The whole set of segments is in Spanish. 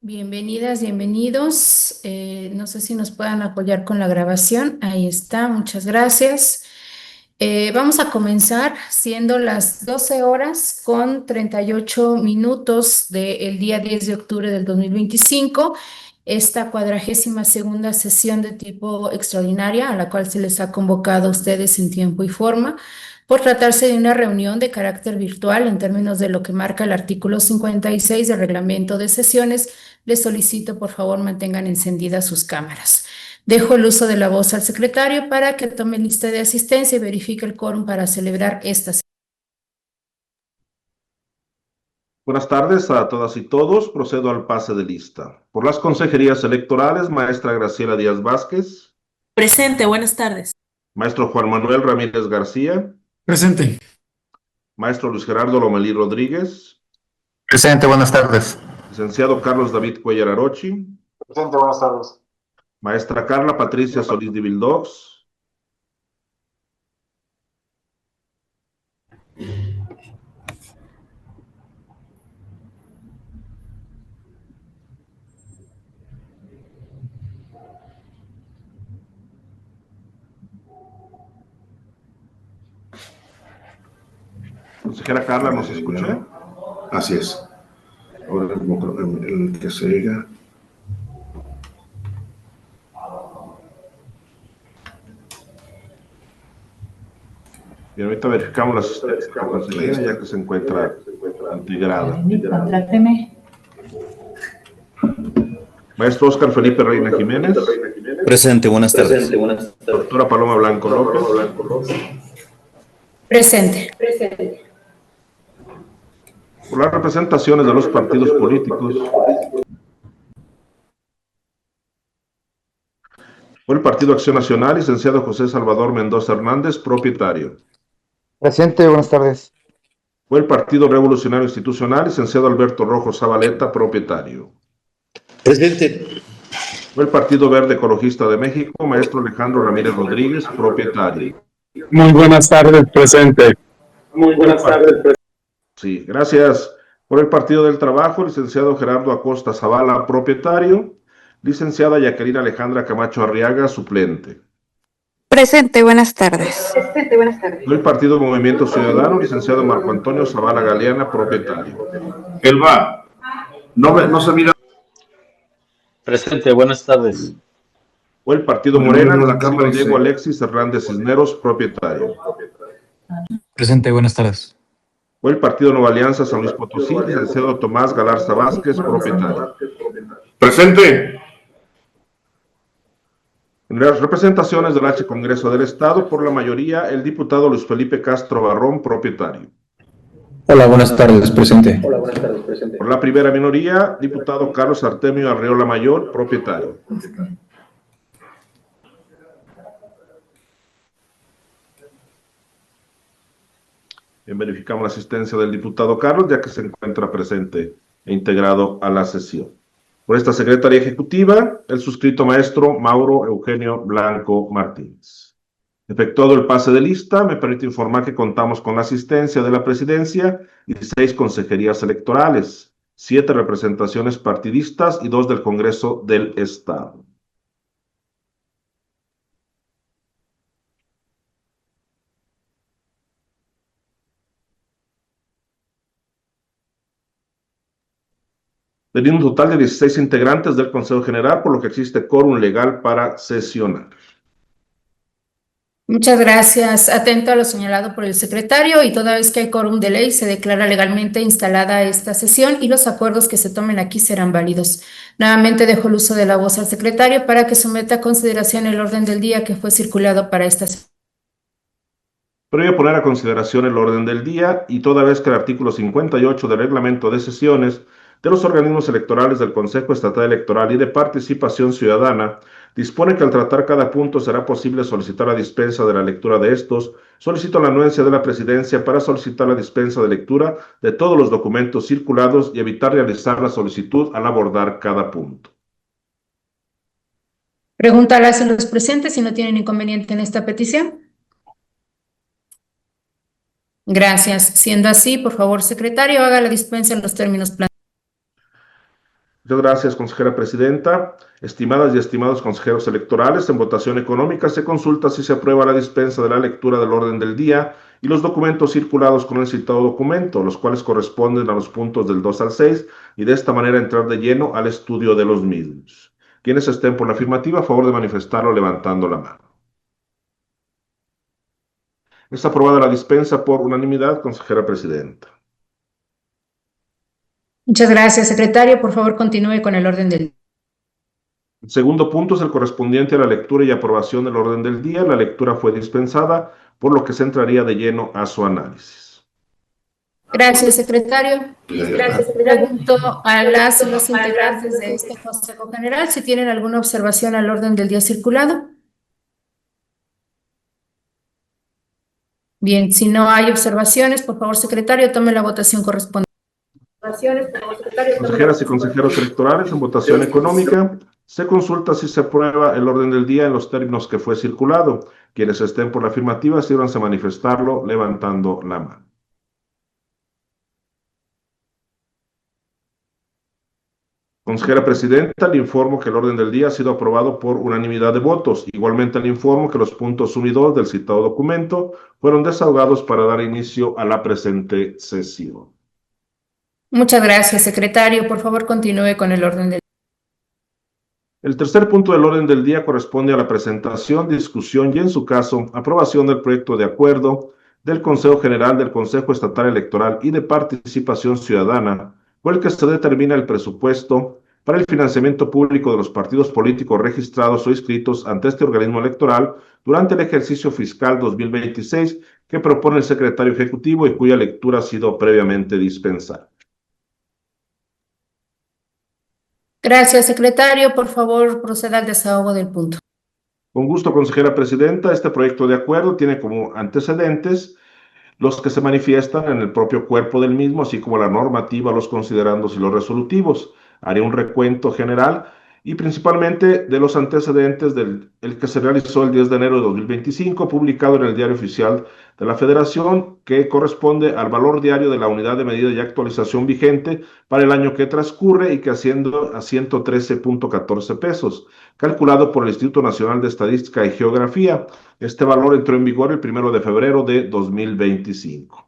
Bienvenidas, bienvenidos. No sé si nos puedan apoyar con la grabación. Ahí está, muchas gracias. Vamos a comenzar siendo las 12 horas con 38 minutos del día 10 de octubre del 2025. Esta 42ª sesión de tipo extraordinaria a la cual se les ha convocado a ustedes en tiempo y forma por tratarse de una reunión de carácter virtual en términos de lo que marca el artículo 56 del reglamento de sesiones. Les solicito, por favor, mantengan encendidas sus cámaras. Dejo el uso de la voz al secretario para que tome lista de asistencia y verifique el quórum para celebrar esta sesión. Buenas tardes a todas y todos. Procedo al pase de lista. Por las consejerías electorales, maestra Graciela Díaz Vázquez. Presente, buenas tardes. Maestro Juan Manuel Ramírez García. Presente. Maestro Luis Gerardo Lomelí Rodríguez. Presente, buenas tardes. Licenciado Carlos David Cuellar Arochi. Presente, buenas tardes. Maestra Carla Patricia Solís de Vildox. Consejera Carla, ¿nos escucha? Así es. Ahora el que se diga. Bien, ahorita verificamos la asistencia de la consejera ya que se encuentra integrada. Contráteme. Maestro Óscar Felipe Reina Jiménez. Presente, buenas tardes. Doctora Paloma Blanco López. Presente. Por las representaciones de los partidos políticos. Por el Partido Acción Nacional, licenciado José Salvador Mendoza Hernández, propietario. Presente, buenas tardes. Por el Partido Revolucionario Institucional, licenciado Alberto Rojo Zabaleta, propietario. Presente. Por el Partido Verde Ecologista de México, maestro Alejandro Ramírez Rodríguez, propietario. Muy buenas tardes, presente. Muy buenas tardes. Sí, gracias. Por el Partido del Trabajo, licenciado Gerardo Acosta Zavala, propietario. Licenciada Jacqueline Alejandra Camacho Arriaga, suplente. Presente, buenas tardes. Por el Partido Movimiento Ciudadano, licenciado Marco Antonio Zavala Galeana, propietario. Elba, no se mira. Presente, buenas tardes. Por el Partido Morena, la licenciado Cámara Diego dice- Alexis Hernández Cisneros, propietario. Presente, buenas tardes. Por el Partido Nueva Alianza San Luis Potosí, licenciado Tomás Galarza Vázquez, propietario. Presente. En las representaciones del H Congreso del Estado, por la mayoría, el diputado Luis Felipe Castro Barrón, propietario. Hola, buenas tardes, presente. Por la primera minoría, diputado Carlos Artemio Arreola Mayor, propietario. Bien, verificamos la asistencia del diputado Carlos, ya que se encuentra presente e integrado a la sesión. Por esta Secretaría Ejecutiva, el suscrito maestro Mauro Eugenio Blanco Martínez. Efectuado el pase de lista, me permite informar que contamos con la asistencia de la Presidencia y 6 consejerías electorales, 7 representaciones partidistas y 2 del Congreso del Estado. Teniendo un total de 16 integrantes del Consejo General, por lo que existe quórum legal para sesionar. Muchas gracias. Atento a lo señalado por el secretario y toda vez que hay quórum de ley, se declara legalmente instalada esta sesión y los acuerdos que se tomen aquí serán válidos. Nuevamente dejo el uso de la voz al secretario para que someta a consideración el orden del día que fue circulado para esta sesión. Previo a poner a consideración el orden del día y toda vez que el artículo 58 del reglamento de sesiones de los organismos electorales del Consejo Estatal Electoral y de Participación Ciudadana dispone que al tratar cada punto será posible solicitar la dispensa de la lectura de estos, solicito la anuencia de la Presidencia para solicitar la dispensa de lectura de todos los documentos circulados y evitar realizar la solicitud al abordar cada punto. Pregunta a las y los presentes si no tienen inconveniente en esta petición. Gracias. Siendo así, por favor, secretario, haga la dispensa en los términos planteados. Muchas gracias, consejera presidenta. Estimadas y estimados consejeros electorales, en votación económica se consulta si se aprueba la dispensa de la lectura del orden del día y los documentos circulados con el citado documento, los cuales corresponden a los puntos del 2 al 6, y de esta manera entrar de lleno al estudio de los mismos. Quienes estén por la afirmativa, a favor de manifestarlo levantando la mano. Es aprobada la dispensa por unanimidad, consejera presidenta. Muchas gracias, secretario. Por favor, continúe con el orden del día. El segundo punto es el correspondiente a la lectura y aprobación del orden del día. La lectura fue dispensada, por lo que se entraría de lleno a su análisis. Gracias, secretario. Gracias. Pregunto a las y los integrantes de este Consejo General si tienen alguna observación al orden del día circulado. Bien, si no hay observaciones, por favor, secretario, tome la votación correspondiente. Consejeras y consejeros electorales, en votación económica, se consulta si se aprueba el orden del día en los términos que fue circulado. Quienes estén por la afirmativa, sírvanse a manifestarlo levantando la mano. Consejera presidenta, le informo que el orden del día ha sido aprobado por unanimidad de votos. Igualmente le informo que los puntos 1 y 2 del citado documento fueron desahogados para dar inicio a la presente sesión. Muchas gracias, secretario. Por favor, continúe con el orden del día. El tercer punto del orden del día corresponde a la presentación, discusión y, en su caso, aprobación del proyecto de acuerdo del Consejo General del Consejo Estatal Electoral y de Participación Ciudadana, por el que se determina el presupuesto para el financiamiento público de los partidos políticos registrados o inscritos ante este organismo electoral durante el ejercicio fiscal 2026 que propone el secretario ejecutivo y cuya lectura ha sido previamente dispensada. Gracias, secretario. Por favor, proceda al desahogo del punto. Con gusto, consejera presidenta. Este proyecto de acuerdo tiene como antecedentes los que se manifiestan en el propio cuerpo del mismo, así como la normativa, los considerandos y los resolutivos. Haré un recuento general y principalmente de los antecedentes del el que se realizó el 10 de enero de 2025, publicado en el Diario Oficial de la Federación, que corresponde al valor diario de la unidad de medida y actualización vigente para el año que transcurre y que asciende a 113.14 pesos, calculado por el Instituto Nacional de Estadística y Geografía. Este valor entró en vigor el 1 de febrero de 2025.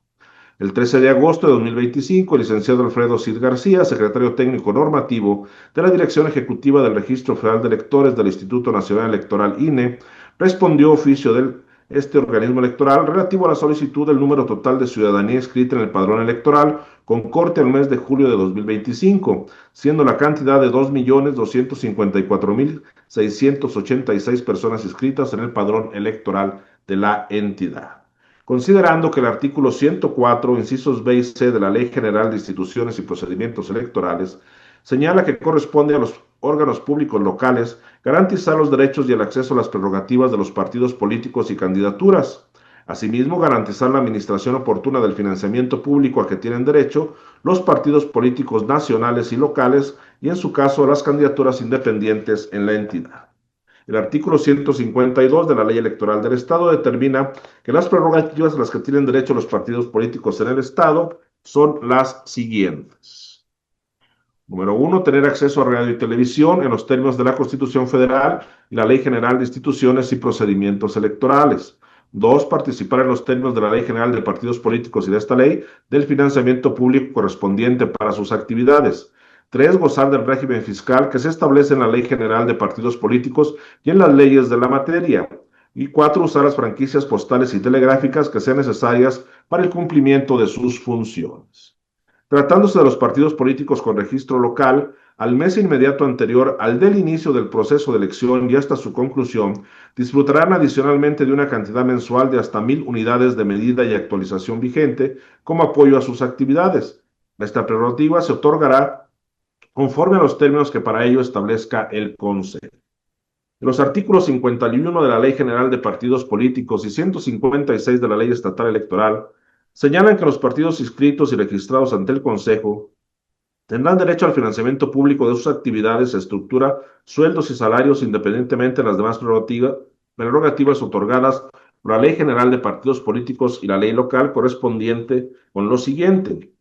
El 13 de agosto de 2025, el licenciado Alfredo Cid García, secretario técnico normativo de la Dirección Ejecutiva del Registro Federal de Electores del Instituto Nacional Electoral INE, respondió oficio de este organismo electoral relativo a la solicitud del número total de ciudadanía inscrita en el padrón electoral con corte al mes de julio de 2025, siendo la cantidad de 2.254.686 personas inscritas en el padrón electoral de la entidad. Considerando que el artículo 104, incisos B y C de la Ley General de Instituciones y Procedimientos Electorales señala que corresponde a los órganos públicos locales garantizar los derechos y el acceso a las prerrogativas de los partidos políticos y candidaturas. Asimismo, garantizar la administración oportuna del financiamiento público a que tienen derecho los partidos políticos nacionales y locales y, en su caso, las candidaturas independientes en la entidad. El artículo 152 de la Ley Electoral del Estado determina que las prerrogativas a las que tienen derecho los partidos políticos en el Estado son las siguientes. Número 1, tener acceso a radio y televisión en los términos de la Constitución Federal y la Ley General de Instituciones y Procedimientos Electorales. 2, participar en los términos de la Ley General de Partidos Políticos y de esta ley del financiamiento público correspondiente para sus actividades. 3, gozar del régimen fiscal que se establece en la Ley General de Partidos Políticos y en las leyes de la materia. Y 4, usar las franquicias postales y telegráficas que sean necesarias para el cumplimiento de sus funciones. Tratándose de los partidos políticos con registro local, al mes inmediato anterior al del inicio del proceso de elección y hasta su conclusión, disfrutarán adicionalmente de una cantidad mensual de hasta 1,000 unidades de medida y actualización vigente como apoyo a sus actividades. Esta prerrogativa se otorgará conforme a los términos que para ello establezca el Consejo. Los artículos 51 de la Ley General de Partidos Políticos y 156 de la Ley Estatal Electoral señalan que los partidos inscritos y registrados ante el Consejo tendrán derecho al financiamiento público de sus actividades, estructura, sueldos y salarios independientemente de las demás prerrogativas otorgadas por la Ley General de Partidos Políticos y la ley local correspondiente con lo siguiente.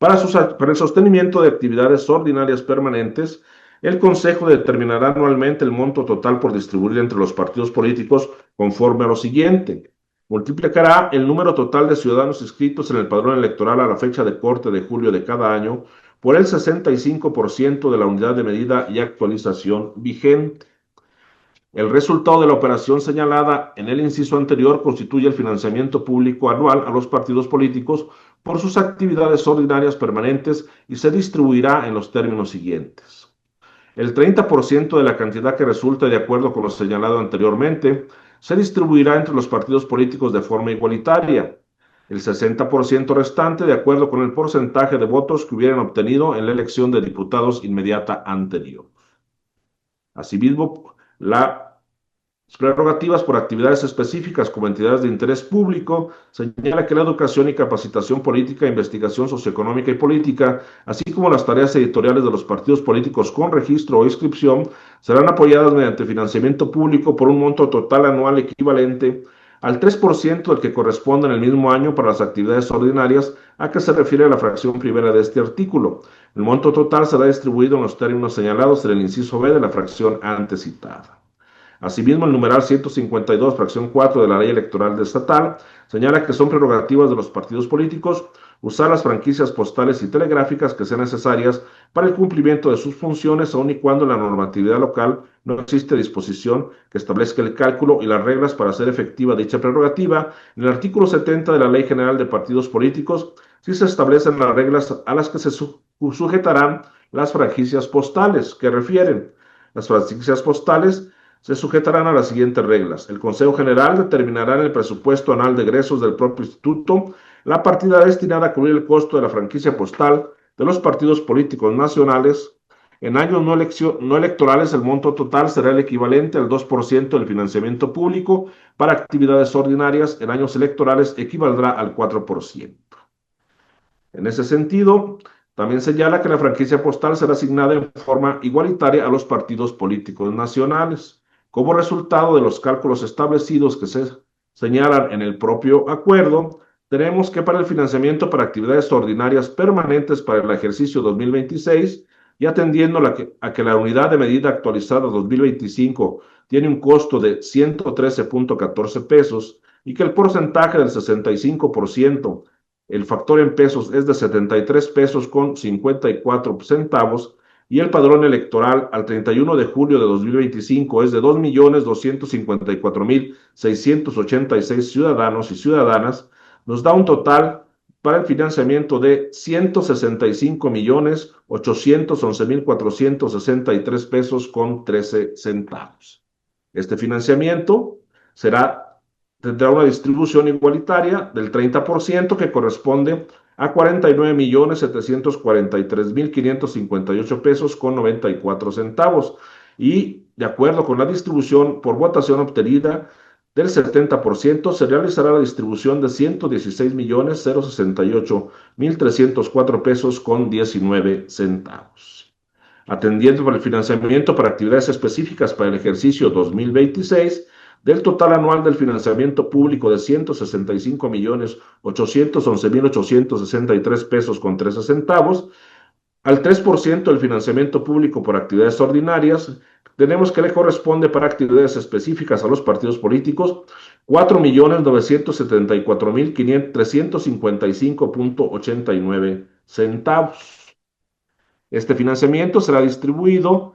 Para el sostenimiento de actividades ordinarias permanentes, el Consejo determinará anualmente el monto total por distribuir entre los partidos políticos conforme a lo siguiente. Multiplicará el número total de ciudadanos inscritos en el padrón electoral a la fecha de corte de julio de cada año por el 65% de la unidad de medida y actualización vigente. El resultado de la operación señalada en el inciso anterior constituye el financiamiento público anual a los partidos políticos por sus actividades ordinarias permanentes y se distribuirá en los términos siguientes. El 30% de la cantidad que resulte de acuerdo con lo señalado anteriormente se distribuirá entre los partidos políticos de forma igualitaria. El 60% restante de acuerdo con el porcentaje de votos que hubieran obtenido en la elección de diputados inmediata anterior. Asimismo, las prerrogativas por actividades específicas como entidades de interés público señala que la educación y capacitación política, investigación socioeconómica y política, así como las tareas editoriales de los partidos políticos con registro o inscripción, serán apoyadas mediante financiamiento público por un monto total anual equivalente al 3% del que corresponde en el mismo año para las actividades ordinarias a que se refiere la fracción primera de este artículo. El monto total será distribuido en los términos señalados en el inciso B de la fracción antes citada. Asimismo, el numeral 152, fracción 4 de la Ley Electoral Estatal, señala que son prerrogativas de los partidos políticos usar las franquicias postales y telegráficas que sean necesarias para el cumplimiento de sus funciones, aun y cuando en la normatividad local no existe disposición que establezca el cálculo y las reglas para hacer efectiva dicha prerrogativa. En el artículo 70 de la Ley General de Partidos Políticos, sí se establecen las reglas a las que se sujetarán las franquicias postales que refieren. Las franquicias postales se sujetarán a las siguientes reglas. El Consejo General determinará en el presupuesto anual de egresos del propio instituto la partida destinada a cubrir el costo de la franquicia postal de los partidos políticos nacionales. En años no electorales, el monto total será el equivalente al 2% del financiamiento público. Para actividades ordinarias, en años electorales equivaldrá al 4%. En ese sentido, también señala que la franquicia postal será asignada en forma igualitaria a los partidos políticos nacionales. Como resultado de los cálculos establecidos que se señalan en el propio acuerdo, tenemos que para el financiamiento para actividades ordinarias permanentes para el ejercicio 2026, y atendiendo a que la unidad de medida actualizada 2025 tiene un costo de 113.14 pesos y que el porcentaje del 65%, el factor en pesos es de 73 pesos con 54 centavos, y el padrón electoral al 31 de julio de 2025 es de 2.254.686 ciudadanos y ciudadanas, nos da un total para el financiamiento de 165.811.463 pesos con 13 centavos. Este financiamiento tendrá una distribución igualitaria del 30% que corresponde a 49.743.558 pesos con 94 centavos, y de acuerdo con la distribución por votación obtenida del 70%, se realizará la distribución de 116.068.304 pesos con 19 centavos. Atendiendo para el financiamiento para actividades específicas para el ejercicio 2026, del total anual del financiamiento público de 165.811.863 pesos con 13 centavos, al 3% del financiamiento público por actividades ordinarias, tenemos que le corresponde para actividades específicas a los partidos políticos 4.974.355.89 centavos. Este financiamiento será distribuido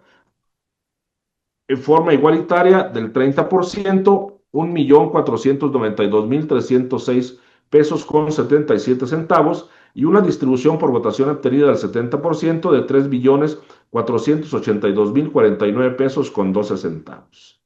en forma igualitaria del 30%, 1.492.306 pesos con 77 centavos, y una distribución por votación obtenida del 70% de 3.482.049 pesos con 12 centavos.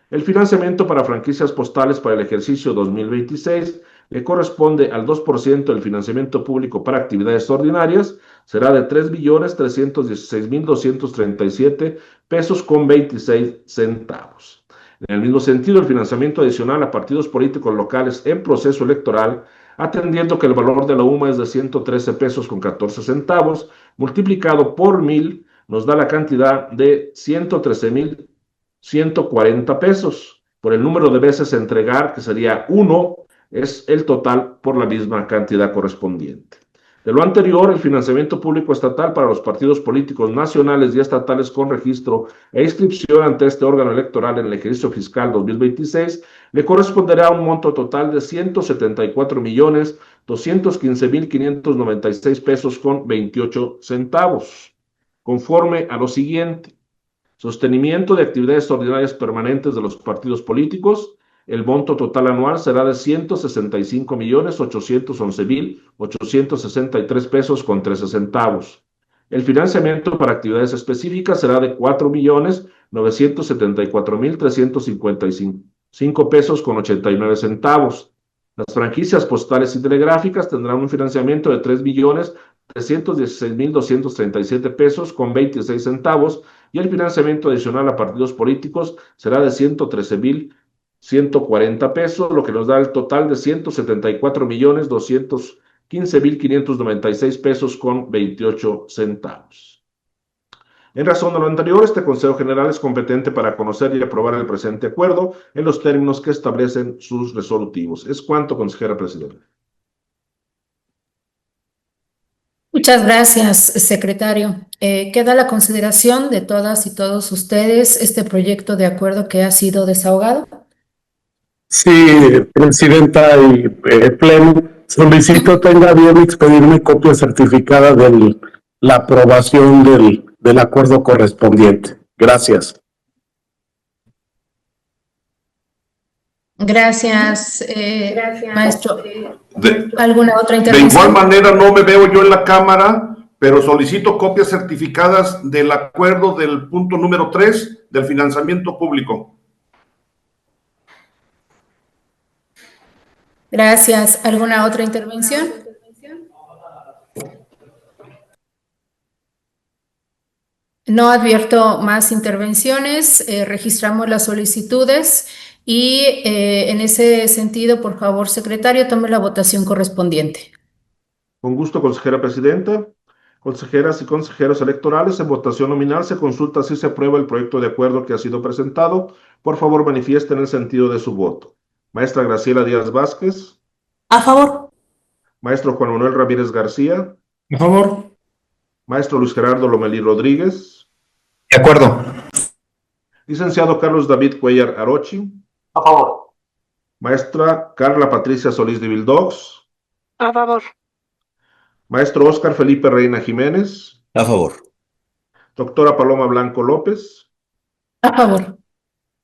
El financiamiento para franquicias postales para el ejercicio 2026 le corresponde al 2% del financiamiento público para actividades ordinarias, será de 3.316.237 pesos con 26 centavos. En el mismo sentido, el financiamiento adicional a partidos políticos locales en proceso electoral, atendiendo que el valor de la UMA es de 113 pesos con 14 centavos, multiplicado por 1,000, nos da la cantidad de 113.140 pesos. Por el número de veces a entregar, que sería 1, es el total por la misma cantidad correspondiente. De lo anterior, el financiamiento público estatal para los partidos políticos nacionales y estatales con registro e inscripción ante este órgano electoral en el ejercicio fiscal 2026 le corresponderá a un monto total de 174.215.596 pesos con 28 centavos, conforme a lo siguiente: sostenimiento de actividades ordinarias permanentes de los partidos políticos. El monto total anual será de 165.811.863 pesos con 13 centavos. El financiamiento para actividades específicas será de 4.974.355 pesos con 89 centavos. Las franquicias postales y telegráficas tendrán un financiamiento de 3.316.237 pesos con 26 centavos, y el financiamiento adicional a partidos políticos será de 113.140 pesos, lo que nos da el total de 174.215.596 pesos con 28 centavos. En razón de lo anterior, este Consejo General es competente para conocer y aprobar el presente acuerdo en los términos que establecen sus resolutivos. Es cuanto, consejera presidenta. Muchas gracias, secretario. Queda a la consideración de todas y todos ustedes este proyecto de acuerdo que ha sido desahogado. Sí, presidenta y pleno, solicito tenga bien expedirme copia certificada de la aprobación del acuerdo correspondiente. Gracias. Gracias, maestro. De ¿Alguna otra igual intervención? manera, no me veo yo en la Cámara, pero solicito copias certificadas del acuerdo del punto número 3 del financiamiento público. Gracias. ¿Alguna otra intervención? No advierto más intervenciones. Registramos las solicitudes y en ese sentido, por favor, secretario, tome la votación correspondiente. Con gusto, consejera presidenta. Consejeras y consejeros electorales, en votación nominal se consulta si se aprueba el proyecto de acuerdo que ha sido presentado. Por favor, manifiesten el sentido de su voto. Maestra Graciela Díaz Vázquez. A favor. Maestro Juan Manuel Ramírez García. A favor. Maestro Luis Gerardo Lomelí Rodríguez. De acuerdo. Licenciado Carlos David Cuellar Arochi. A favor. Maestra Carla Patricia Solís de Vildox. A favor. Maestro Óscar Felipe Reina Jiménez. A favor. Doctora Paloma Blanco López. A favor.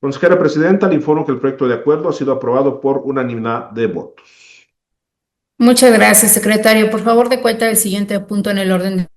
Consejera presidenta, le informo que el proyecto de acuerdo ha sido aprobado por unanimidad de votos. Muchas gracias, secretario. Por favor, dé cuenta del siguiente punto en el orden.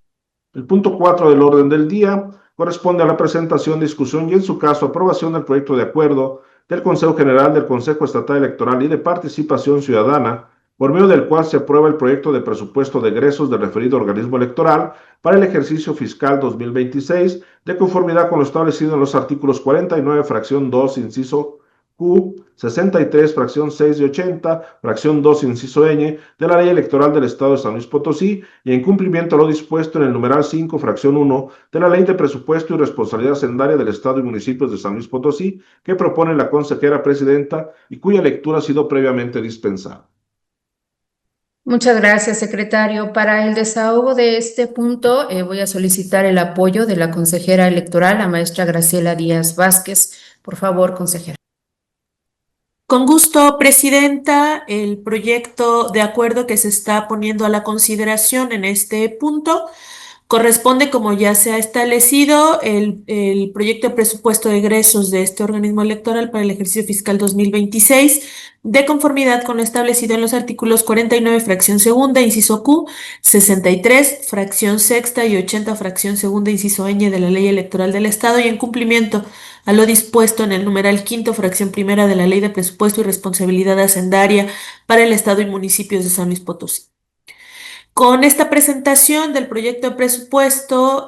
El punto 4 del orden del día corresponde a la presentación, discusión y, en su caso, aprobación del proyecto de acuerdo del Consejo General del Consejo Estatal Electoral y de Participación Ciudadana, por medio del cual se aprueba el proyecto de presupuesto de egresos del referido organismo electoral para el ejercicio fiscal 2026, de conformidad con lo establecido en los artículos 49, fracción 2, inciso Q, 63, fracción 6 y 80, fracción 2, inciso Ñ, de la Ley Electoral del Estado de San Luis Potosí, y en cumplimiento a lo dispuesto en el numeral 5, fracción 1, de la Ley de Presupuesto y Responsabilidad Hacendaria del Estado y Municipios de San Luis Potosí, que propone la consejera presidenta y cuya lectura ha sido previamente dispensada. Muchas gracias, secretario. Para el desahogo de este punto, voy a solicitar el apoyo de la consejera electoral, la maestra Graciela Díaz Vázquez. Por favor, consejera. Con gusto, presidenta. El proyecto de acuerdo que se está poniendo a la consideración en este punto corresponde, como ya se ha establecido, el proyecto de presupuesto de egresos de este organismo electoral para el ejercicio fiscal 2026, de conformidad con lo establecido en los artículos 49, fracción segunda, inciso Q, 63, fracción sexta y 80, fracción segunda, inciso Ñ de la Ley Electoral del Estado, y en cumplimiento a lo dispuesto en el numeral quinto, fracción primera de la Ley de Presupuesto y Responsabilidad Hacendaria para el Estado y municipios de San Luis Potosí. Con esta presentación del proyecto de presupuesto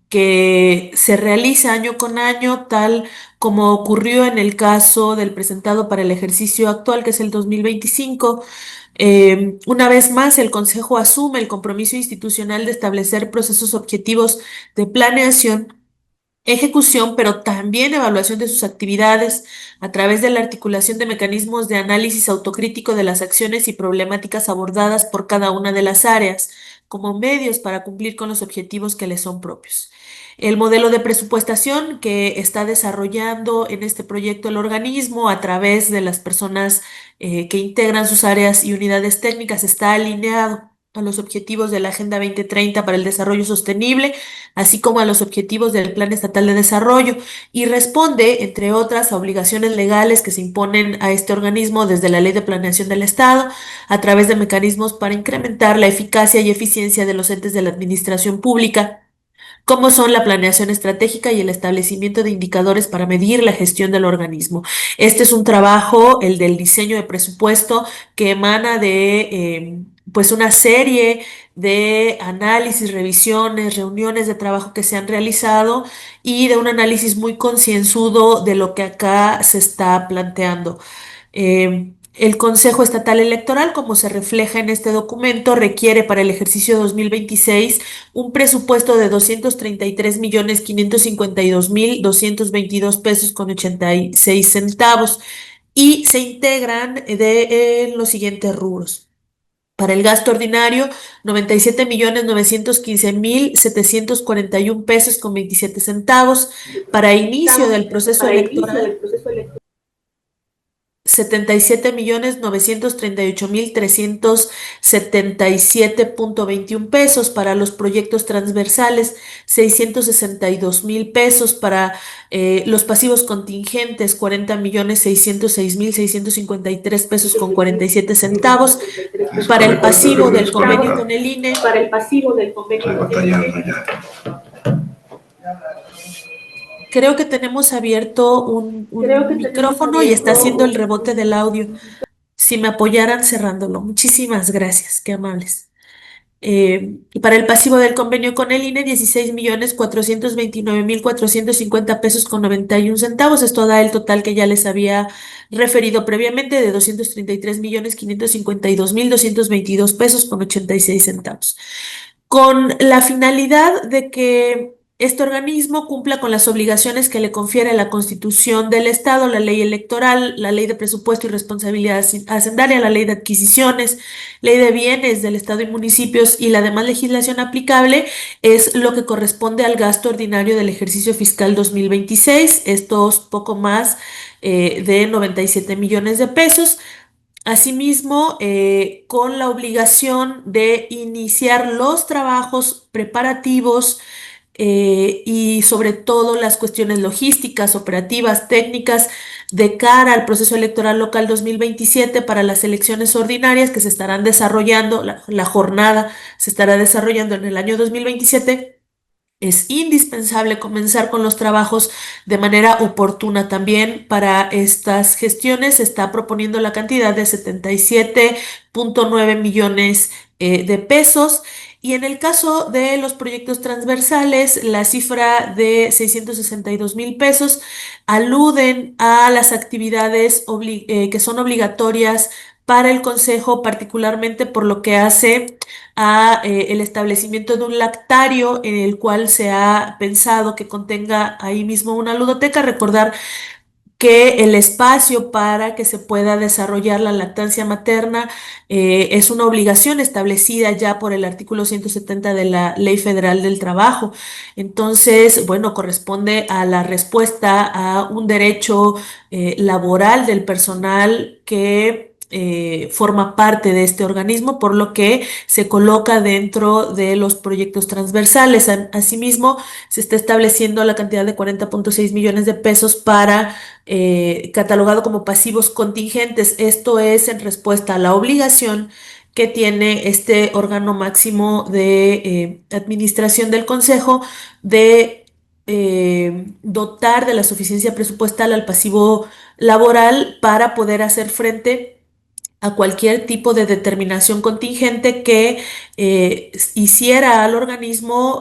que se realiza año con año, tal como ocurrió en el caso del presentado para el ejercicio actual, que es el 2025, una vez más, el Consejo asume el compromiso institucional de establecer procesos objetivos de planeación ejecución, pero también evaluación de sus actividades a través de la articulación de mecanismos de análisis autocrítico de las acciones y problemáticas abordadas por cada una de las áreas, como medios para cumplir con los objetivos que les son propios. El modelo de presupuestación que está desarrollando en este proyecto el organismo a través de las personas que integran sus áreas y unidades técnicas está alineado a los objetivos de la Agenda 2030 para el Desarrollo Sostenible, así como a los objetivos del Plan Estatal de Desarrollo, y responde, entre otras, a obligaciones legales que se imponen a este organismo desde la Ley de Planeación del Estado, a través de mecanismos para incrementar la eficacia y eficiencia de los entes de la administración pública, como son la planeación estratégica y el establecimiento de indicadores para medir la gestión del organismo. Este es un trabajo, el del diseño de presupuesto, que emana de pues una serie de análisis, revisiones, reuniones de trabajo que se han realizado y de un análisis muy concienzudo de lo que acá se está planteando. El Consejo Estatal Electoral, como se refleja en este documento, requiere para el ejercicio 2026 un presupuesto de 233.552.222 pesos con 86 centavos y se integran de los siguientes rubros. Para el gasto ordinario, 97.915.741 pesos con 27 centavos. Para inicio del proceso electoral, 77.938.377.21 pesos. Para los proyectos transversales, 662.000 pesos. Para los pasivos contingentes, 40.606.653 pesos con 47 centavos. Para el pasivo del convenio con el INE, creo que tenemos abierto un micrófono y está haciendo el rebote del audio. Si me apoyaran cerrándolo. Muchísimas gracias, qué amables. Y para el pasivo del convenio con el INE, 16.429.450 pesos con 91 centavos. Esto da el total que ya les había referido previamente de 233.552.222 pesos con 86 centavos. Con la finalidad de que este organismo cumpla con las obligaciones que le confiere la Constitución del Estado, la ley electoral, la ley de presupuesto y responsabilidad hacendaria, la ley de adquisiciones, ley de bienes del Estado y municipios y la demás legislación aplicable, es lo que corresponde al gasto ordinario del ejercicio fiscal 2026, estos poco más de 97 millones de pesos. Asimismo, con la obligación de iniciar los trabajos preparativos y sobre todo las cuestiones logísticas, operativas, técnicas de cara al proceso electoral local 2027 para las elecciones ordinarias que se estarán desarrollando, la jornada se estará desarrollando en el año 2027. Es indispensable comenzar con los trabajos de manera oportuna también. Para estas gestiones se está proponiendo la cantidad de 77.9 millones de pesos. Y en el caso de los proyectos transversales, la cifra de 662.000 pesos aluden a las actividades que son obligatorias para el Consejo, particularmente por lo que hace a el establecimiento de un lactario en el cual se ha pensado que contenga ahí mismo una ludoteca. Recordar que el espacio para que se pueda desarrollar la lactancia materna es una obligación establecida ya por el artículo 170 de la Ley Federal del Trabajo. Entonces, bueno, corresponde a la respuesta a un derecho laboral del personal que forma parte de este organismo, por lo que se coloca dentro de los proyectos transversales. Asimismo, se está estableciendo la cantidad de 40.6 millones de pesos para catalogado como pasivos contingentes. Esto es en respuesta a la obligación que tiene este órgano máximo de administración del Consejo de dotar de la suficiencia presupuestal al pasivo laboral para poder hacer frente a cualquier tipo de determinación contingente que hiciera al organismo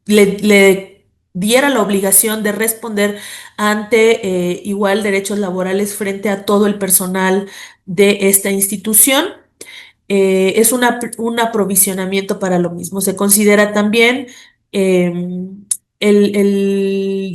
le diera la obligación de responder ante igual derechos laborales frente a todo el personal de esta institución. Es un aprovisionamiento para lo mismo. Se considera también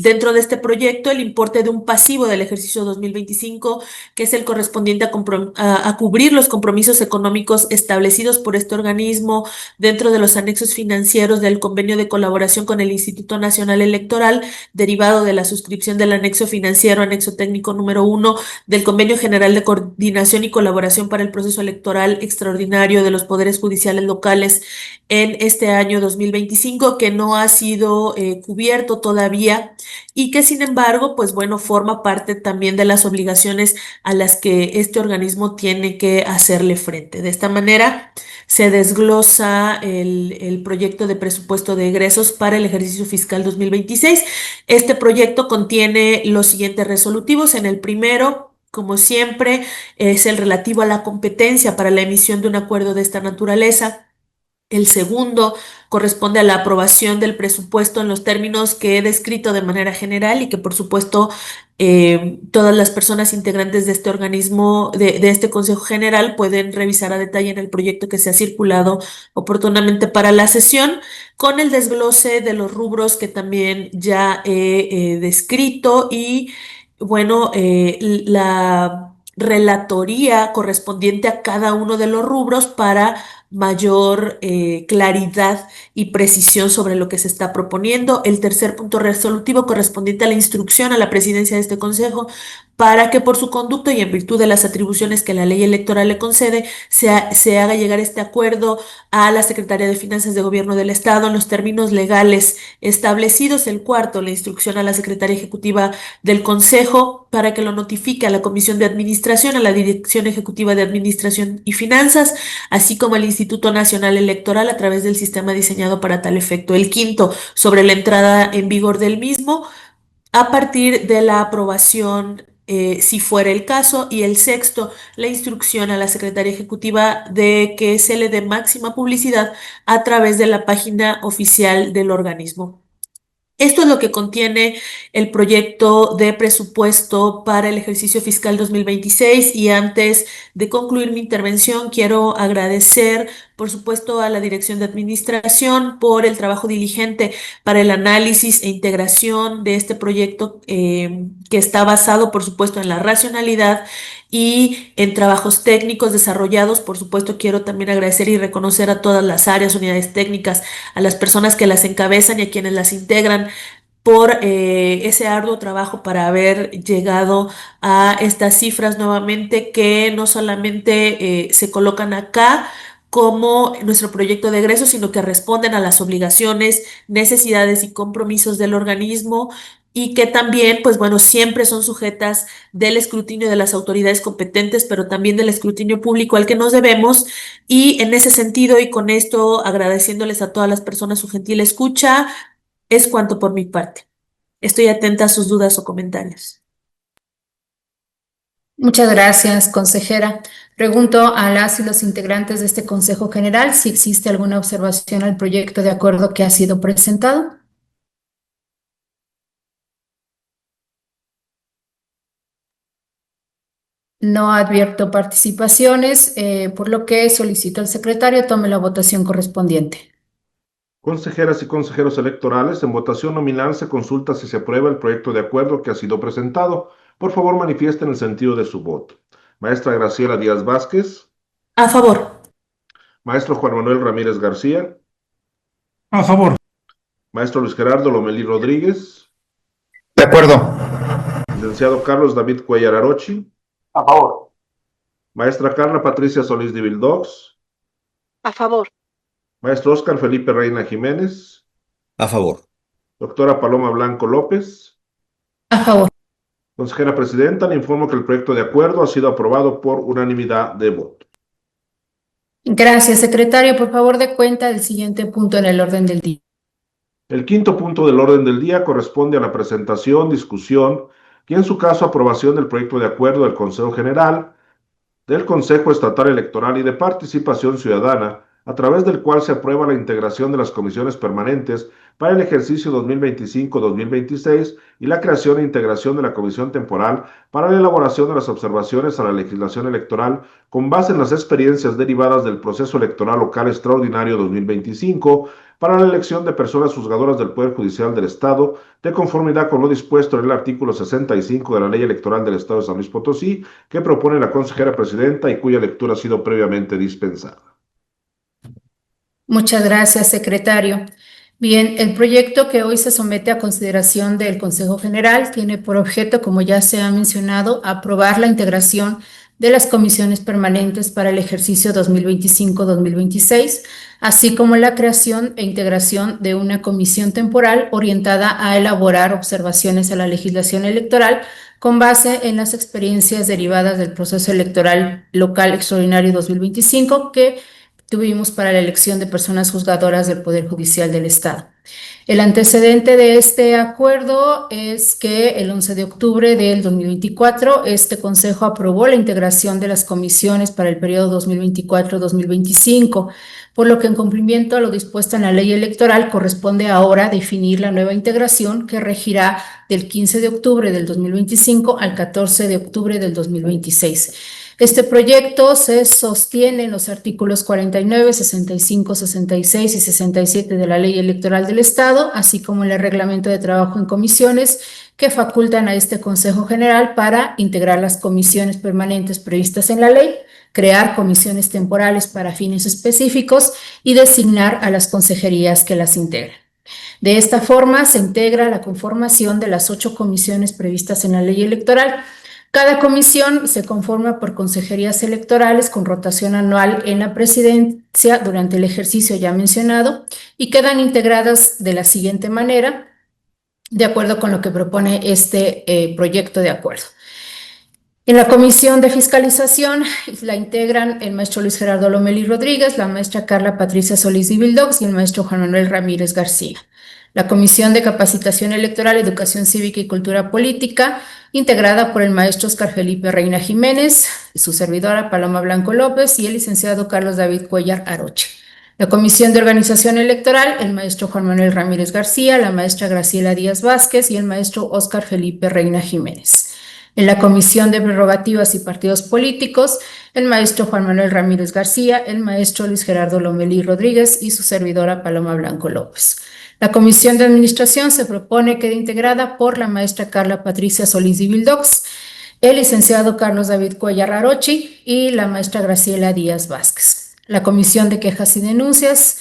dentro de este proyecto el importe de un pasivo del ejercicio 2025, que es el correspondiente a cubrir los compromisos económicos establecidos por este organismo dentro de los anexos financieros del convenio de colaboración con el Instituto Nacional Electoral, derivado de la suscripción del anexo financiero, anexo técnico número 1 del Convenio General de Coordinación y Colaboración para el Proceso Electoral Extraordinario de los Poderes Judiciales Locales en este año 2025, que no ha sido cubierto todavía y que sin embargo, pues bueno, forma parte también de las obligaciones a las que este organismo tiene que hacerle frente. De esta manera se desglosa el proyecto de presupuesto de egresos para el ejercicio fiscal 2026. Este proyecto contiene los siguientes resolutivos. En el primero, como siempre, es el relativo a la competencia para la emisión de un acuerdo de esta naturaleza. El segundo corresponde a la aprobación del presupuesto en los términos que he descrito de manera general y que por supuesto todas las personas integrantes de este organismo, de este Consejo General, pueden revisar a detalle en el proyecto que se ha circulado oportunamente para la sesión, con el desglose de los rubros que también ya he descrito y bueno, la relatoría correspondiente a cada uno de los rubros para mayor claridad y precisión sobre lo que se está proponiendo. El tercer punto resolutivo correspondiente a la instrucción a la presidencia de este Consejo para que por su conducto y en virtud de las atribuciones que la ley electoral le concede, se haga llegar este acuerdo a la Secretaría de Finanzas de Gobierno del Estado en los términos legales establecidos. El cuarto, la instrucción a la Secretaría Ejecutiva del Consejo para que lo notifique a la Comisión de Administración, a la Dirección Ejecutiva de Administración y Finanzas, así como al Instituto Nacional Electoral a través del sistema diseñado para tal efecto. El quinto, sobre la entrada en vigor del mismo a partir de la aprobación, si fuera el caso. Y el sexto, la instrucción a la Secretaría Ejecutiva de que se le dé máxima publicidad a través de la página oficial del organismo. Esto es lo que contiene el proyecto de presupuesto para el ejercicio fiscal 2026 y antes de concluir mi intervención quiero agradecer, por supuesto, a la Dirección de Administración por el trabajo diligente para el análisis e integración de este proyecto que está basado, por supuesto, en la racionalidad y en trabajos técnicos desarrollados. Por supuesto, quiero también agradecer y reconocer a todas las áreas, unidades técnicas, a las personas que las encabezan y a quienes las integran por ese arduo trabajo para haber llegado a estas cifras nuevamente que no solamente se colocan acá como nuestro proyecto de egreso, sino que responden a las obligaciones, necesidades y compromisos del organismo y que también, pues bueno, siempre son sujetas del escrutinio de las autoridades competentes, pero también del escrutinio público al que nos debemos. Y en ese sentido, y con esto agradeciéndoles a todas las personas su gentil escucha, es cuanto por mi parte. Estoy atenta a sus dudas o comentarios. Muchas gracias, consejera. Pregunto a las y los integrantes de este Consejo General si existe alguna observación al proyecto de acuerdo que ha sido presentado. No advierto participaciones, por lo que solicito al secretario tome la votación correspondiente. Consejeras y consejeros electorales, en votación nominal se consulta si se aprueba el proyecto de acuerdo que ha sido presentado. Por favor, manifiesten el sentido de su voto. Maestra Graciela Díaz Vázquez. A favor. Maestro Juan Manuel Ramírez García. A favor. Maestro Luis Gerardo Lomelí Rodríguez. De acuerdo. Licenciado Carlos David Cuellar Arochi. A favor. Maestra Carla Patricia Solís de Vildox. A favor. Maestro Óscar Felipe Reina Jiménez. A favor. Doctora Paloma Blanco López. A favor. Consejera Presidenta, le informo que el proyecto de acuerdo ha sido aprobado por unanimidad de voto. Gracias, secretario. Por favor, dé cuenta del siguiente punto en el orden del día. El quinto punto del orden del día corresponde a la presentación, discusión y en su caso aprobación del proyecto de acuerdo del Consejo General, del Consejo Estatal Electoral y de Participación Ciudadana, a través del cual se aprueba la integración de las comisiones permanentes para el ejercicio 2025-2026 y la creación e integración de la comisión temporal para la elaboración de las observaciones a la legislación electoral con base en las experiencias derivadas del proceso electoral local extraordinario 2025, para la elección de personas juzgadoras del Poder Judicial del Estado, de conformidad con lo dispuesto en el artículo 65 de la Ley Electoral del Estado de San Luis Potosí, que propone la consejera presidenta y cuya lectura ha sido previamente dispensada. Muchas gracias, secretario. Bien, el proyecto que hoy se somete a consideración del Consejo General tiene por objeto, como ya se ha mencionado, aprobar la integración de las comisiones permanentes para el ejercicio 2025-2026, así como la creación e integración de una comisión temporal orientada a elaborar observaciones a la legislación electoral con base en las experiencias derivadas del proceso electoral local extraordinario 2025 que tuvimos para la elección de personas juzgadoras del Poder Judicial del Estado. El antecedente de este acuerdo es que el 11 de octubre del 2024, este Consejo aprobó la integración de las comisiones para el periodo 2024-2025, por lo que en cumplimiento a lo dispuesto en la ley electoral corresponde ahora definir la nueva integración que regirá del 15 de octubre del 2025 al 14 de octubre del 2026. Este proyecto se sostiene en los artículos 49, 65, 66 y 67 de la Ley Electoral del Estado, así como en el Reglamento de Trabajo en Comisiones, que facultan a este Consejo General para integrar las comisiones permanentes previstas en la ley, crear comisiones temporales para fines específicos y designar a las consejerías que las integran. De esta forma, se integra la conformación de las 8 comisiones previstas en la ley electoral. Cada comisión se conforma por consejerías electorales con rotación anual en la presidencia durante el ejercicio ya mencionado y quedan integradas de la siguiente manera, de acuerdo con lo que propone este proyecto de acuerdo. En la comisión de fiscalización la integran el maestro Luis Gerardo Lomelí Rodríguez, la maestra Carla Patricia Solís Divildox y el maestro Juan Manuel Ramírez García. La Comisión de Capacitación Electoral, Educación Cívica y Cultura Política, integrada por el maestro Oscar Felipe Reina Jiménez, su servidora Paloma Blanco López y el licenciado Carlos David Cuellar Aroche. La Comisión de Organización Electoral, el maestro Juan Manuel Ramírez García, la maestra Graciela Díaz Vázquez y el maestro Oscar Felipe Reina Jiménez. En la Comisión de Prerrogativas y Partidos Políticos, el maestro Juan Manuel Ramírez García, el maestro Luis Gerardo Lomelí Rodríguez y su servidora Paloma Blanco López. La Comisión de Administración se propone quede integrada por la maestra Carla Patricia Solís Divildox, el licenciado Carlos David Cuellar Arochi y la maestra Graciela Díaz Vázquez. La Comisión de Quejas y Denuncias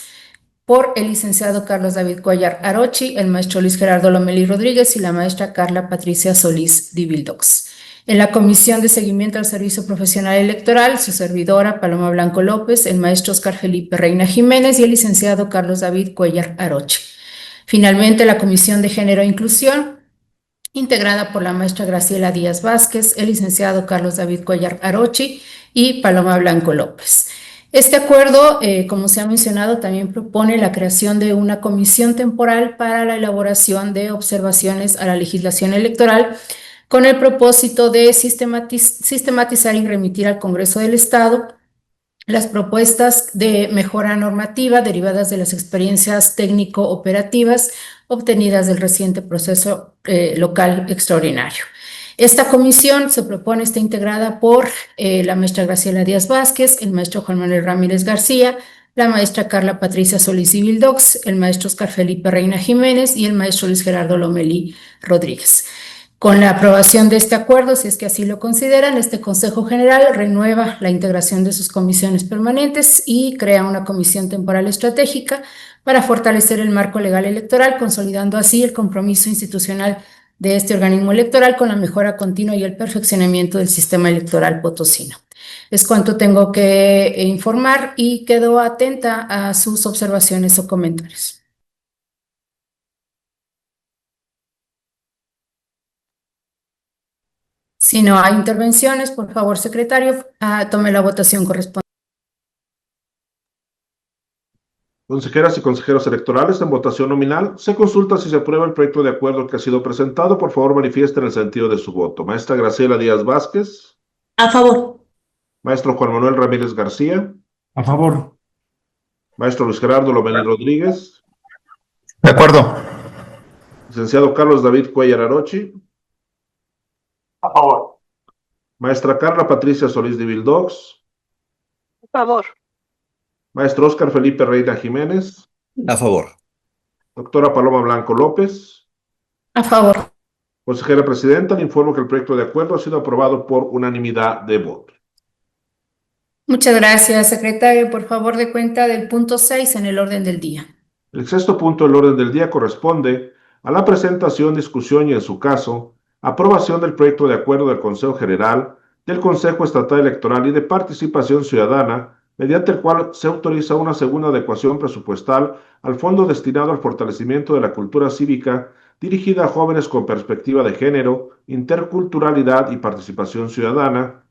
por el licenciado Carlos David Cuellar Arochi, el maestro Luis Gerardo Lomelí Rodríguez y la maestra Carla Patricia Solís Divildox. En la Comisión de Seguimiento al Servicio Profesional Electoral, su servidora Paloma Blanco López, el maestro Oscar Felipe Reina Jiménez y el licenciado Carlos David Cuellar Arochi. Finalmente, la Comisión de Género e Inclusión, integrada por la maestra Graciela Díaz Vázquez, el licenciado Carlos David Cuellar Arochi y Paloma Blanco López. Este acuerdo, como se ha mencionado, también propone la creación de una comisión temporal para la elaboración de observaciones a la legislación electoral con el propósito de sistematizar y remitir al Congreso del Estado las propuestas de mejora normativa derivadas de las experiencias técnico-operativas obtenidas del reciente proceso local extraordinario. Esta comisión se propone estar integrada por la maestra Graciela Díaz Vázquez, el maestro Juan Manuel Ramírez García, la maestra Carla Patricia Solís Divildox, el maestro Oscar Felipe Reina Jiménez y el maestro Luis Gerardo Lomelí Rodríguez. Con la aprobación de este acuerdo, si es que así lo consideran, este Consejo General renueva la integración de sus comisiones permanentes y crea una comisión temporal estratégica para fortalecer el marco legal electoral, consolidando así el compromiso institucional de este organismo electoral con la mejora continua y el perfeccionamiento del sistema electoral potosino. Es cuanto tengo que informar y quedo atenta a sus observaciones o comentarios. Si no hay intervenciones, por favor, secretario, tome la votación correspondiente. Consejeras y consejeros electorales, en votación nominal, se consulta si se aprueba el proyecto de acuerdo que ha sido presentado. Por favor, manifiesten el sentido de su voto. Maestra Graciela Díaz Vázquez. A favor. Maestro Juan Manuel Ramírez García. A favor. Maestro Luis Gerardo Lomelí Rodríguez. De acuerdo. Licenciado Carlos David Cuellar Arochi. A favor. Maestra Carla Patricia Solís Divildox. A favor. Maestro Oscar Felipe Reina Jiménez. A favor. Doctora Paloma Blanco López. A favor. Consejera Presidenta, le informo que el proyecto de acuerdo ha sido aprobado por unanimidad de votos. Muchas gracias, secretario. Por favor, dé cuenta del punto 6 en el orden del día. El sexto punto del orden del día corresponde a la presentación, discusión y, en su caso, aprobación del proyecto de acuerdo del Consejo General, del Consejo Estatal Electoral y de Participación Ciudadana, mediante el cual se autoriza una segunda adecuación presupuestal al fondo destinado al fortalecimiento de la cultura cívica dirigida a jóvenes con perspectiva de género, interculturalidad y participación ciudadana,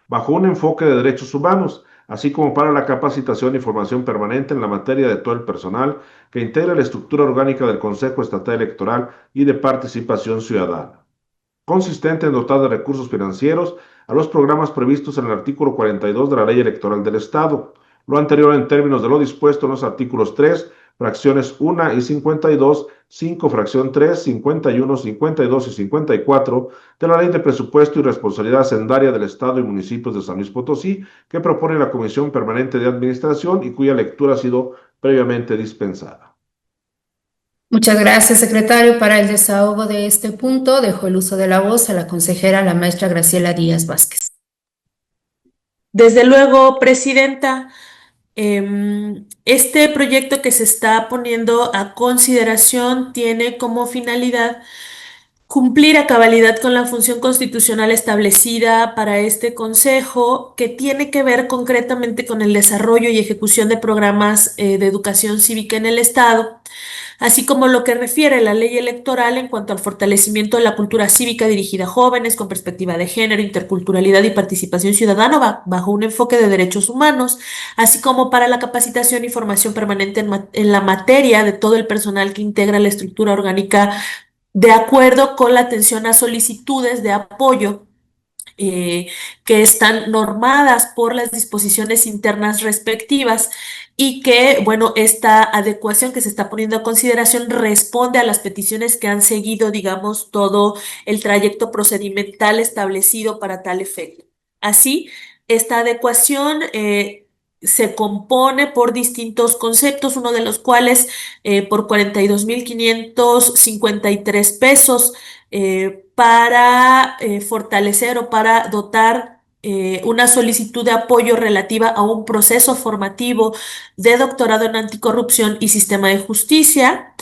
bajo un enfoque de derechos humanos, así como para la capacitación y formación permanente en la materia de todo el personal que integra la estructura orgánica del Consejo Estatal Electoral y de Participación Ciudadana, consistente en dotar de recursos financieros a los programas previstos en el artículo 42 de la Ley Electoral del Estado. Lo anterior en términos de lo dispuesto en los artículos 3, fracciones 1 y 52, 5, fracción 3, 51, 52 y 54 de la Ley de Presupuesto y Responsabilidad Hacendaria del Estado y Municipios de San Luis Potosí, que propone la Comisión Permanente de Administración y cuya lectura ha sido previamente dispensada. Muchas gracias, secretario. Para el desahogo de este punto, dejo el uso de la voz a la consejera, la maestra Graciela Díaz Vázquez. Desde luego, Presidenta, este proyecto que se está poniendo a consideración tiene como finalidad cumplir a cabalidad con la función constitucional establecida para este consejo, que tiene que ver concretamente con el desarrollo y ejecución de programas de educación cívica en el Estado, así como lo que refiere la ley electoral en cuanto al fortalecimiento de la cultura cívica dirigida a jóvenes con perspectiva de género, interculturalidad y participación ciudadana bajo un enfoque de derechos humanos, así como para la capacitación y formación permanente en la materia de todo el personal que integra la estructura orgánica, de acuerdo con la atención a solicitudes de apoyo que están normadas por las disposiciones internas respectivas, y que, bueno, esta adecuación que se está poniendo a consideración responde a las peticiones que han seguido, digamos, todo el trayecto procedimental establecido para tal efecto. Así, esta adecuación se compone por distintos conceptos, uno de los cuales por 42,553 pesos, para fortalecer o para dotar una solicitud de apoyo relativa a un proceso formativo de doctorado en anticorrupción y sistema de justicia.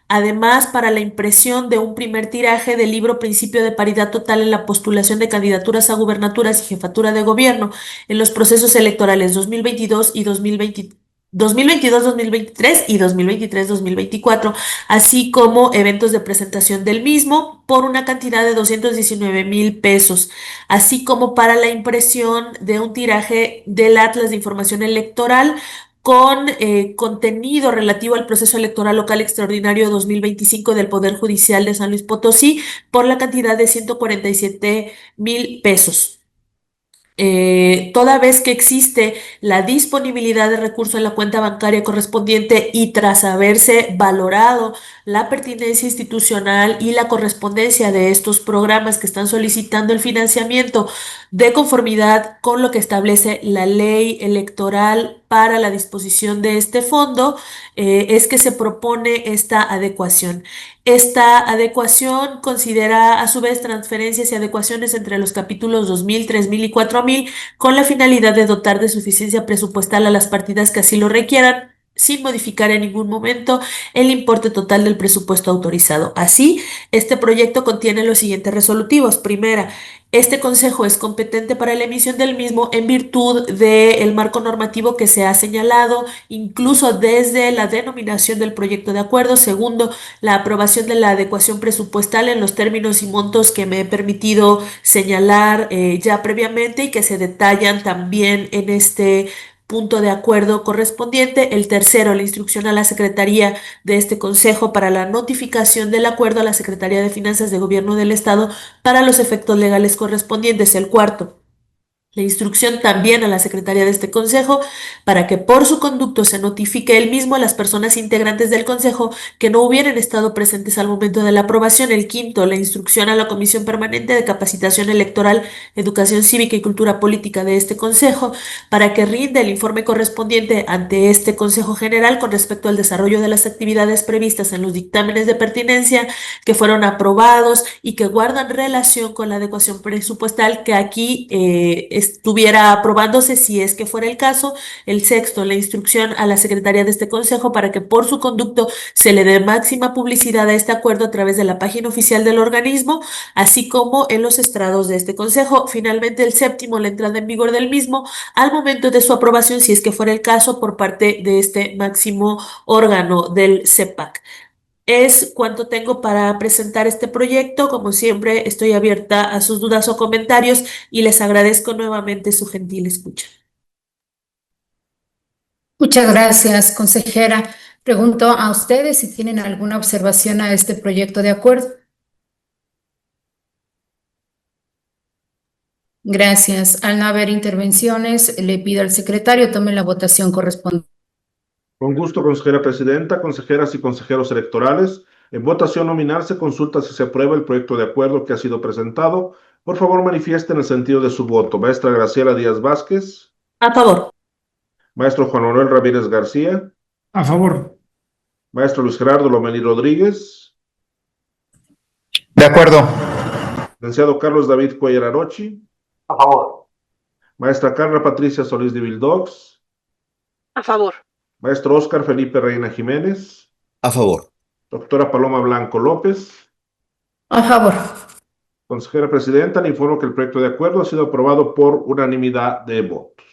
Además, para la impresión de un primer tiraje del libro Principio de Paridad Total en la postulación de candidaturas a gubernaturas y jefatura de gobierno en los procesos electorales 2022 y 2023 y 2024, así como eventos de presentación del mismo por una cantidad de 219,000 pesos, así como para la impresión de un tiraje del Atlas de Información Electoral con contenido relativo al proceso electoral local extraordinario 2025 del Poder Judicial de San Luis Potosí por la cantidad de 147,000 pesos. Toda vez que existe la disponibilidad de recursos en la cuenta bancaria correspondiente y tras haberse valorado la pertinencia institucional y la correspondencia de estos programas que están solicitando el financiamiento de conformidad con lo que establece la ley electoral para la disposición de este fondo, es que se propone esta adecuación. Esta adecuación considera a su vez transferencias y adecuaciones entre los capítulos 2,000, 3,000 y 4,000 con la finalidad de dotar de suficiencia presupuestal a las partidas que así lo requieran, sin modificar en ningún momento el importe total del presupuesto autorizado. Así, este proyecto contiene los siguientes resolutivos. Primera, este consejo es competente para la emisión del mismo en virtud del marco normativo que se ha señalado, incluso desde la denominación del proyecto de acuerdo. Segundo, la aprobación de la adecuación presupuestal en los términos y montos que me he permitido señalar ya previamente y que se detallan también en este punto de acuerdo correspondiente. El tercero, la instrucción a la Secretaría de este Consejo para la notificación del acuerdo a la Secretaría de Finanzas de Gobierno del Estado para los efectos legales correspondientes. El cuarto, La instrucción también a la Secretaría de este Consejo para que por su conducto se notifique él mismo a las personas integrantes del Consejo que no hubieran estado presentes al momento de la aprobación. El quinto, la instrucción a la Comisión Permanente de Capacitación Electoral, Educación Cívica y Cultura Política de este Consejo para que rinda el informe correspondiente ante este Consejo General con respecto al desarrollo de las actividades previstas en los dictámenes de pertinencia que fueron aprobados y que guardan relación con la adecuación presupuestal que aquí estuviera aprobándose si es que fuera el caso. El sexto, la instrucción a la Secretaría de este Consejo para que por su conducto se le dé máxima publicidad a este acuerdo a través de la página oficial del organismo, así como en los estrados de este Consejo. Finalmente, el séptimo, la entrada en vigor del mismo al momento de su aprobación, si es que fuera el caso, por parte de este máximo órgano del CEPAC. Es cuanto tengo para presentar este proyecto. Como siempre, estoy abierta a sus dudas o comentarios y les agradezco nuevamente su gentil escucha. Muchas gracias, consejera. Pregunto a ustedes si tienen alguna observación a este proyecto de acuerdo. Gracias. Al no haber intervenciones, le pido al secretario tome la votación correspondiente. Con gusto, consejera presidenta, consejeras y consejeros electorales. En votación nominal se consulta si se aprueba el proyecto de acuerdo que ha sido presentado. Por favor, manifiesten el sentido de su voto. Maestra Graciela Díaz Vázquez. A favor. Maestro Juan Manuel Ramírez García. A favor. Maestro Luis Gerardo Lomelí Rodríguez. De acuerdo. Licenciado Carlos David Cuellar Arochi. A favor. Maestra Carla Patricia Solís de Vildox. A favor. Maestro Óscar Felipe Reina Jiménez. A favor. Doctora Paloma Blanco López. A favor. Consejera presidenta, le informo que el proyecto de acuerdo ha sido aprobado por unanimidad de votos.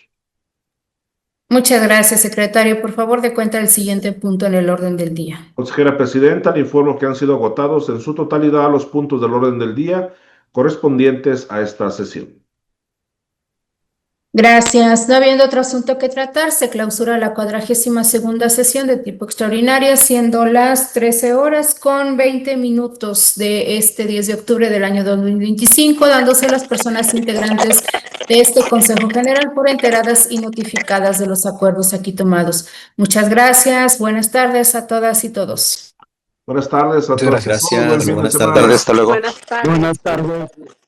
Muchas gracias, secretario. Por favor, dé cuenta del siguiente punto en el orden del día. Consejera presidenta, le informo que han sido agotados en su totalidad los puntos del orden del día correspondientes a esta sesión. Gracias. No habiendo otro asunto que tratar, se clausura la 42ª sesión de tipo extraordinaria, siendo las 13 horas con 20 minutos de este 10 de octubre del año 2025, dándose a las personas integrantes de este Consejo General por enteradas y notificadas de los acuerdos aquí tomados. Muchas gracias. Buenas tardes a todas y todos. Buenas tardes a Muchas todas y todos. gracias. Buen fin de Buenas semana. tardes. Hasta luego. Buenas tardes. Buenas tardes.